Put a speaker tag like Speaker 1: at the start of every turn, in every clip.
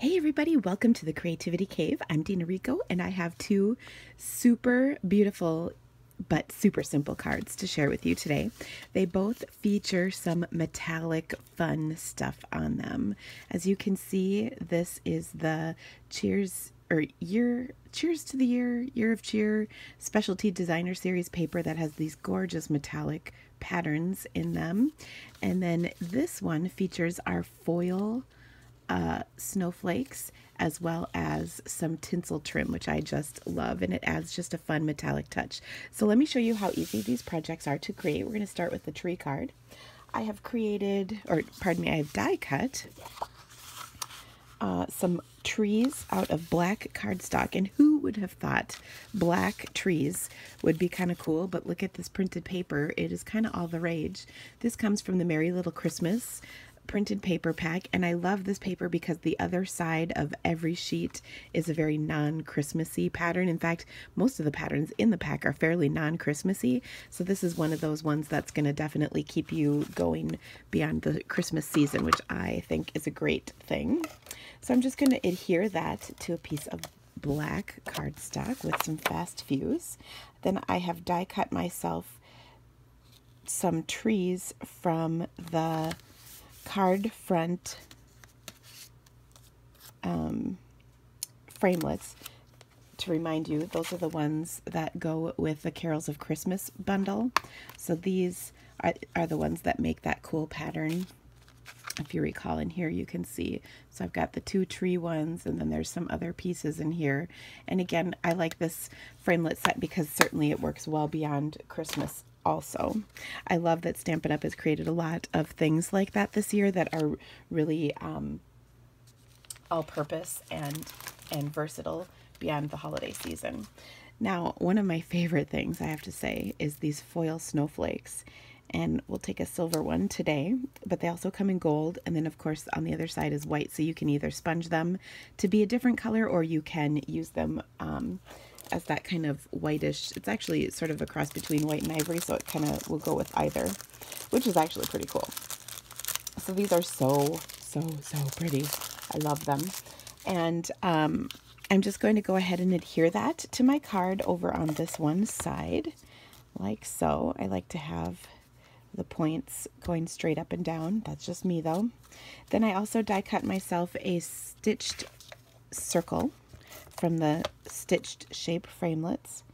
Speaker 1: Hey everybody, welcome to the Creativity Cave. I'm Dina Rico and I have two super beautiful but super simple cards to share with you today. They both feature some metallic fun stuff on them. As you can see, this is the Cheers to the Year of Cheer Specialty Designer Series paper that has these gorgeous metallic patterns in them. And then this one features our foil snowflakes as well as some tinsel trim, which I just love, and it adds just a fun metallic touch. So let me show you how easy these projects are to create. We're going to start with the tree card. I have die cut some trees out of black cardstock, and who would have thought black trees would be kind of cool? But look at this printed paper. It is kind of all the rage. This comes from the Merry Little Christmas printed paper pack, and I love this paper because the other side of every sheet is a very non-Christmassy pattern. In fact, most of the patterns in the pack are fairly non-Christmassy, so this is one of those ones that's going to definitely keep you going beyond the Christmas season, which I think is a great thing. So I'm just going to adhere that to a piece of black cardstock with some fast fuse. Then I have die cut myself some trees from the card front framelits. To remind you, those are the ones that go with the Carols of Christmas bundle. So these are the ones that make that cool pattern. If you recall, in here you can see, so I've got the two tree ones, and then there's some other pieces in here. And again, I like this framelit set because certainly it works well beyond Christmas also. I love that Stampin' Up! Has created a lot of things like that this year that are really all-purpose and versatile beyond the holiday season. Now, one of my favorite things, I have to say, is these foil snowflakes. And we'll take a silver one today, but they also come in gold. And then, of course, on the other side is white. So you can either sponge them to be a different color, or you can use them as that kind of whitish. It's actually sort of a cross between white and ivory, so it kind of will go with either, which is actually pretty cool. So these are so pretty. I love them. And I'm just going to go ahead and adhere that to my card over on this one side, like so. I like to have the points going straight up and down. That's just me though. Then I also die cut myself a stitched circle from the stitched shape framelits,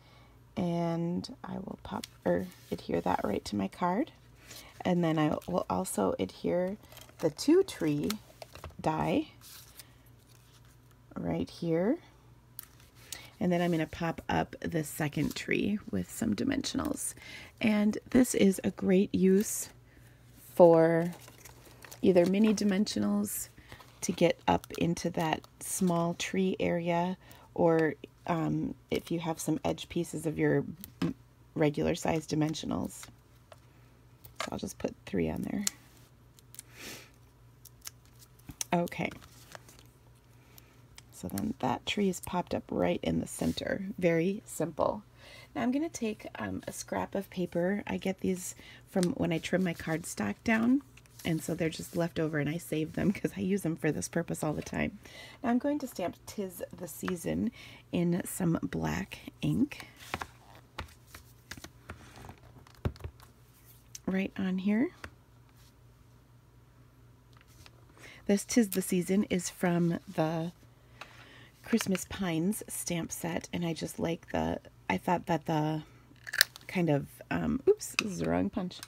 Speaker 1: and I will adhere that right to my card. And then I will also adhere the two tree die right here. And then I'm going to pop up the second tree with some dimensionals. And this is a great use for either mini dimensionals to get up into that small tree area, or if you have some edge pieces of your regular size dimensionals. So I'll just put 3 on there. Okay. So then that tree is popped up right in the center. Very simple. Now I'm going to take a scrap of paper. I get these from when I trim my cardstock down, and so they're just left over, and I save them because I use them for this purpose all the time. Now I'm going to stamp "'Tis the Season" in some black ink right on here. This "'Tis the Season" is from the Christmas Pines stamp set, and I just like I thought that the kind of, oops, this is the wrong punch.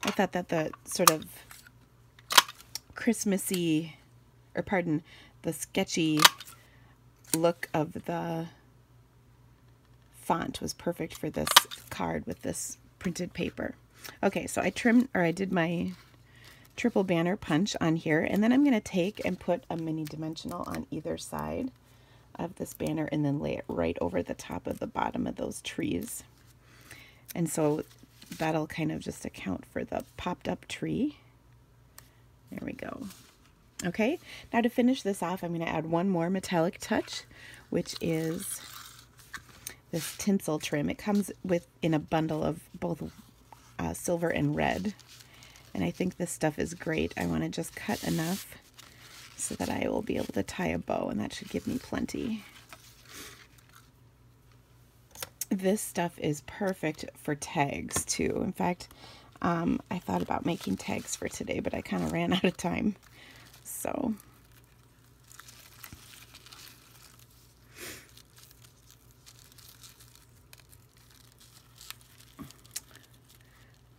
Speaker 1: I thought that the sort of Christmassy, the sketchy look of the font was perfect for this card with this printed paper. Okay, so I did my triple banner punch on here, and then I'm going to take and put a mini dimensional on either side of this banner, and then lay it right over the top of the bottom of those trees. And so that'll kind of just account for the popped up tree. There we go. Okay, now to finish this off, I'm going to add one more metallic touch, which is this tinsel trim. It comes in a bundle of both silver and red, and I think this stuff is great. I want to just cut enough so that I will be able to tie a bow, and that should give me plenty. This stuff is perfect for tags too. In fact, I thought about making tags for today, but I kind of ran out of time. So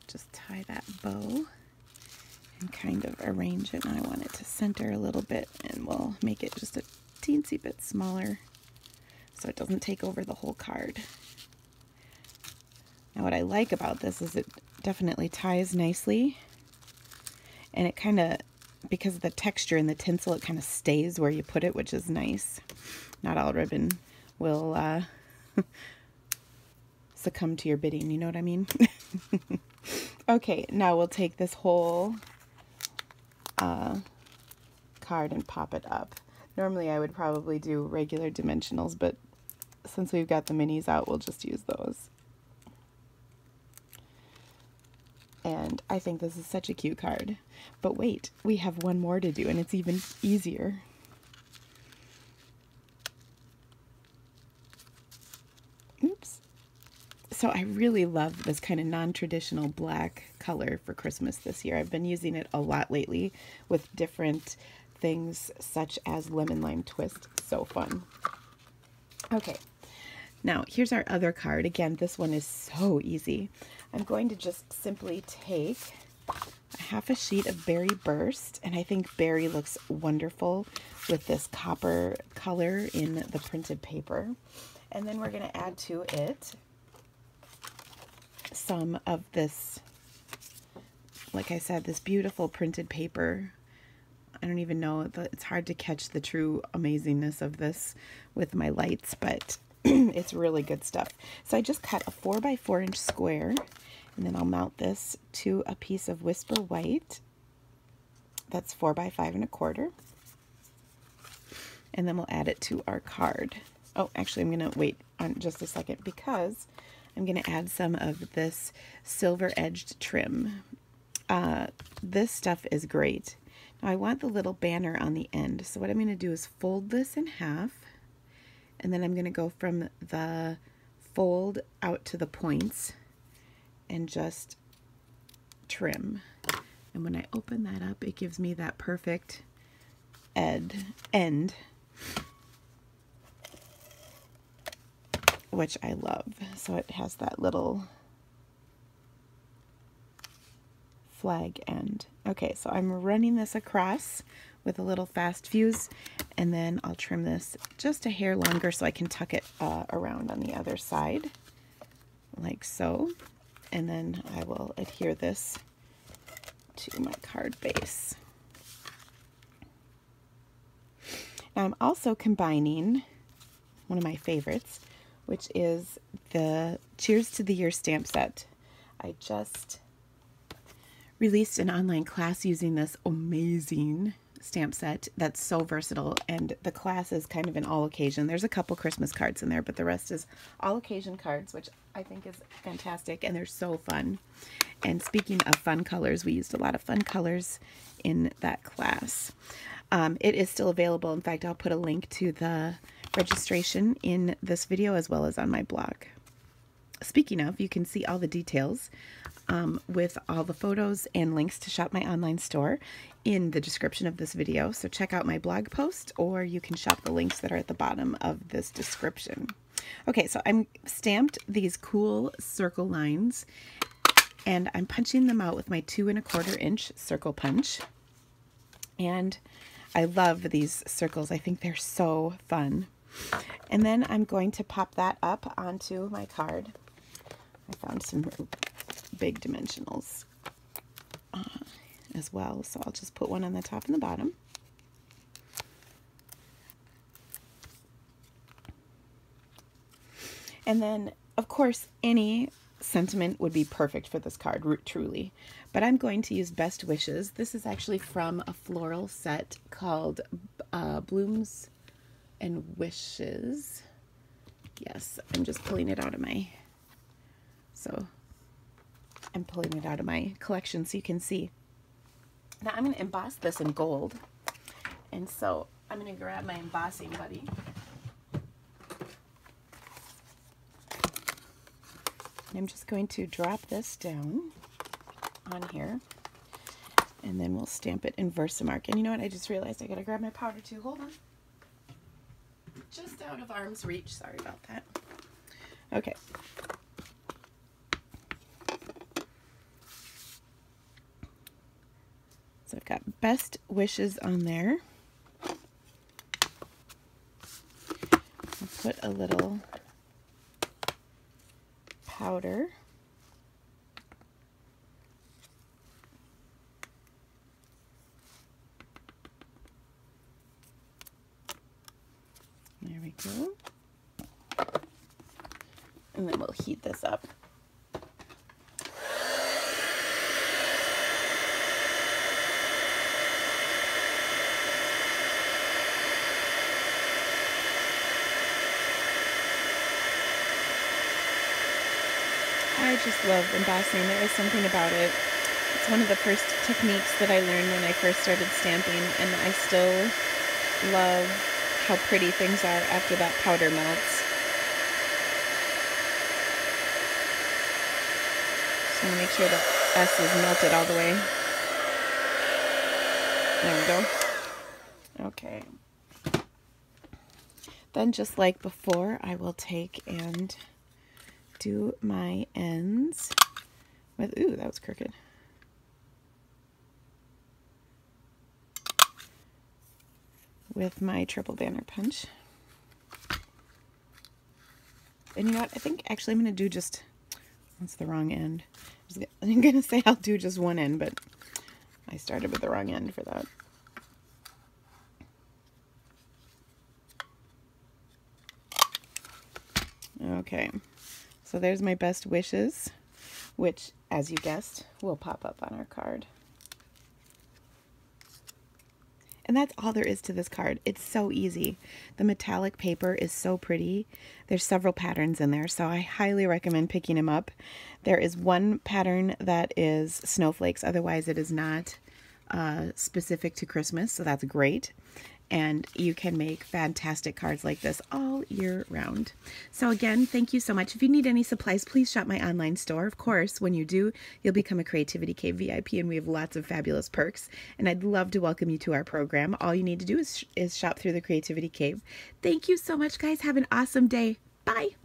Speaker 1: just tie that bow and kind of arrange it. And I want it to center a little bit, and we'll make it just a teensy bit smaller so it doesn't take over the whole card. Now what I like about this is it definitely ties nicely, and it kind of, because of the texture and the tinsel, it kind of stays where you put it, which is nice. Not all ribbon will succumb to your bidding, you know what I mean? Okay, now we'll take this whole card and pop it up. Normally I would probably do regular dimensionals, but since we've got the minis out, we'll just use those. And I think this is such a cute card. But wait, we have one more to do, and it's even easier. Oops. So I really love this kind of non-traditional black color for Christmas this year. I've been using it a lot lately with different things such as lemon lime twist. So fun. Okay, now here's our other card. Again, this one is so easy. I'm going to just simply take a half a sheet of Berry Burst, and I think berry looks wonderful with this copper color in the printed paper. And then we're going to add to it some of this, like I said, this beautiful printed paper. I don't even know, it's hard to catch the true amazingness of this with my lights, but it's really good stuff. So I just cut a 4x4 inch square, and then I'll mount this to a piece of Whisper White that's 4x5 1/4. And then we'll add it to our card. Oh, actually, I'm going to wait on just a second because I'm going to add some of this silver edged trim. This stuff is great. Now I want the little banner on the end. So what I'm going to do is fold this in half, and then I'm going to go from the fold out to the points and just trim. And when I open that up, it gives me that perfect end, which I love. So it has that little flag end. Okay, so I'm running this across with a little fast fuse, and then I'll trim this just a hair longer so I can tuck it around on the other side, like so. And then I will adhere this to my card base. Now I'm also combining one of my favorites, which is the Cheers to the Year stamp set. I just released an online class using this amazing stamp set that's so versatile, and the class is kind of an all occasion. There's a couple Christmas cards in there, but the rest is all occasion cards, which I think is fantastic, and they're so fun. And speaking of fun colors, we used a lot of fun colors in that class. It is still available. In fact, I'll put a link to the registration in this video as well as on my blog. Speaking of, you can see all the details with all the photos and links to shop my online store in the description of this video. So check out my blog post, or you can shop the links that are at the bottom of this description. Okay, so I'm stamped these cool circle lines, and I'm punching them out with my 2 1/4 inch circle punch. And I love these circles. I think they're so fun. And then I'm going to pop that up onto my card. I found some big dimensionals as well, so I'll just put one on the top and the bottom. And then, of course, any sentiment would be perfect for this card, truly. But I'm going to use Best Wishes. This is actually from a floral set called Blooms and Wishes. Yes, I'm just pulling it out of my... So I'm pulling it out of my collection so you can see. Now I'm going to emboss this in gold, And so I'm going to grab my embossing buddy. And I'm just going to drop this down on here. And then we'll stamp it in Versamark. And you know what? I just realized I got to grab my powder too. Hold on. Just out of arm's reach. Sorry about that. Okay. So I've got Best Wishes on there. I'll put a little powder. There we go. And then we'll heat this up. I just love embossing. There is something about it. It's one of the first techniques that I learned when I first started stamping, and I still love how pretty things are after that powder melts. Just want to make sure the S is melted all the way. There we go. Okay. Then just like before, I will take and do my ends with, ooh, that was crooked. With my triple banner punch. And you know what? I think actually I'm going to do just, that's the wrong end. I'm going to say I'll do just one end, but I started with the wrong end for that. Okay. So there's my Best Wishes, which, as you guessed, will pop up on our card. And that's all there is to this card. It's so easy. The metallic paper is so pretty. There's several patterns in there, so I highly recommend picking them up. There is one pattern that is snowflakes. Otherwise, it is not specific to Christmas, so that's great. And you can make fantastic cards like this all year round. So again, thank you so much. If you need any supplies, please shop my online store. Of course, when you do, you'll become a Creativity Cave VIP, and we have lots of fabulous perks. And I'd love to welcome you to our program. All you need to do is shop through the Creativity Cave. Thank you so much, guys. Have an awesome day. Bye.